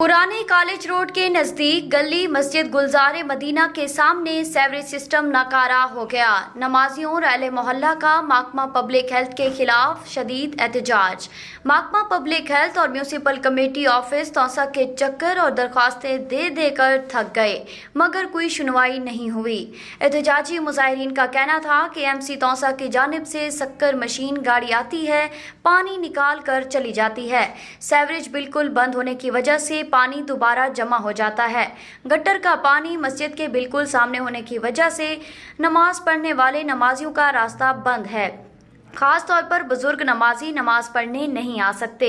पुराने college road के नजदीक गली मस्जिद गुलजार मदीना के सामने सेवरेज सिस्टम नाकारा हो गया। नमाजियों और अहले मोहल्ला का महकमा पब्लिक हेल्थ के खिलाफ शदीद एहतजाज। महकमा पब्लिक हेल्थ और म्यूनिसिपल कमेटी ऑफिस तौसा के चक्कर और दरख्वास्तें दे देकर थक गए मगर कोई सुनवाई नहीं हुई। एहतजाजी मुजाहिरीन का कहना था कि एमसी तौसा की जानिब से शक्कर मशीन गाड़ी आती है, पानी निकाल कर चली जाती है। सेवरेज बिल्कुल बंद होने की वजह से पानी दोबारा जमा हो जाता है। गटर का पानी मस्जिद के बिल्कुल सामने होने की वजह से नमाज पढ़ने वाले नमाजियों का रास्ता बंद है। खास तौर पर बुजुर्ग नमाजी नमाज पढ़ने नहीं आ सकते।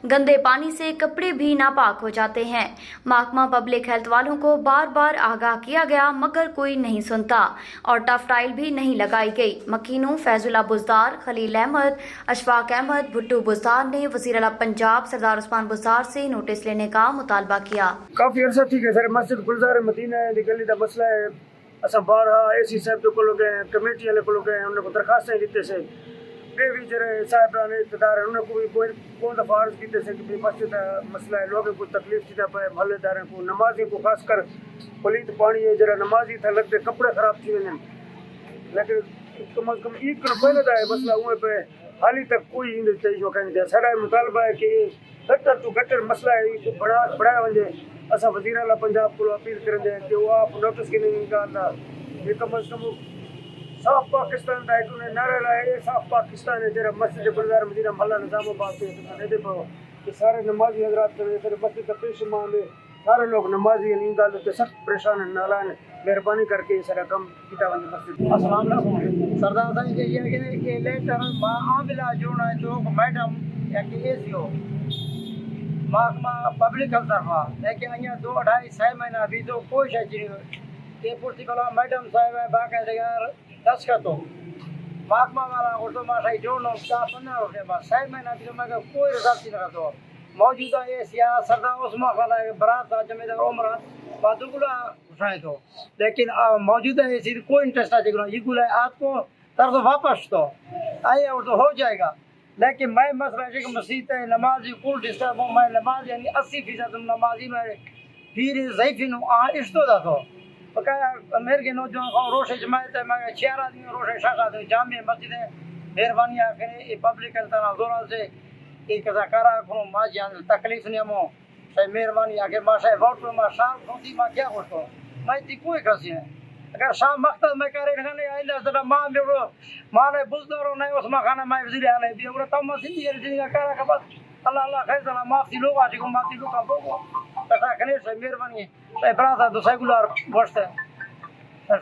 गंदे पानी से कपड़े भी नापाक हो जाते हैं। महकमा पब्लिक हेल्थ वालों को बार बार आगाह किया गया मगर कोई नहीं सुनता और टफ टाइल भी नहीं लगाई गई। मकीनों फैजुल्ला बुज़दार, खलील अहमद, अशफाक अहमद, भुट्टू बुज़दार ने वज़ीर आला पंजाब सरदार उस्मान बुज़दार से नोटिस लेने का मुतालबा किया। काफ़ी अर्सा ठीक है सर, मस्जिद गुलजार मदीना है गली का मसला है। असा बारह एसी साहब को गए, कमेटी वाले को गए, उन्होंने दरखास्तें दी से भी जरा साहब इकतदार उन्होंने कोई दफ़ा अर्ज की कि मस्जिद मसला है, लोगों को तकलीफ थी पे महल्लेदार को नमाजी को खासकर पलीत पानी है जरा नमाजी था लगते कपड़े खराब थी वजन, लेकिन कम अज कम ईद पहले था मसला उहे पे हाली तक कोई चाहिए कहीं सारा मुतालबा है कि गटर टू गटर मसला है बढ़ाया वजे। असा वज़ीर आला पंजाब को अपील करें कि वो आप नोटिस की नहीं निकालना, ये कम अज कम साफ पाकिस्तान का एक नारा लाए, साफ पाकिस्तान है जरा मस्जिद गुलजार मदीना महल्ला निजामाबाद के कि सारे नमाजी हजरात करें मस्जिद पेश मान सारे लोग नमाजी नींद आते सख्त परेशान है नालान मेहरबानी करके सारा कम किया वजे मस्जिद। अस्सलाम वालेकुम सरदार साहब के लेटर आमिला जोड़ा है तो मैडम या कि एसीओ महकमा पब्लिक हेल्थ तरफा लेकिन अँ 2-2.5 महीना भी तो कोई शय के पुरती कला मैडम साहब है बाकायदा दस्तखत हो महकमा वाला और तो मैं सही जोड़ना 10-15 रुपये बाद 6 महीना भी तो मैं कोई रजाती लगा तो मौजूदा ये सिया सरदार उस्मान खाना बरात था जमेदार उमर बादुगुला उठाए तो लेकिन मौजूदा ये सीधे कोई इंटरेस्ट आ जाएगा ये गुला आपको तरफ वापस तो आइए और तो हो जाएगा। लेकिन मैं मसला है कि मस्जिद है नमाजी कुल डिस्टर्ब हूँ मैं नमाज यानी 80% नमाजी में फिर ज़ईफ़िन इश्तो था तो बकाया मेरे के नौजवान को रोशे जमायत है मैं 4 आदमी रोशे शाखा थे जामे मस्जिद है मेहरबानी आखिर पब्लिक हेल्थ जोरा से एक करा को माँ जान तकलीफ नहीं मो सही मेहरबानी आखिर माँ साहब वोट में माँ शाम खोती माँ क्या कुछ मैं थी कोई खसी है अगर शाम मकसद में करे नहीं आइंदा जरा माँ बेड़ो माँ ने बुजदारो नहीं उसमें खाना मैं वज़ीर आले भी और तब मसीह ये जिंदगी करा का बस अल्लाह अल्लाह खैर सला माफी लोग आज को माफी लोग का बोलो तथा कने से मेहरबानी है सही बड़ा था तो सेकुलर वर्ष है।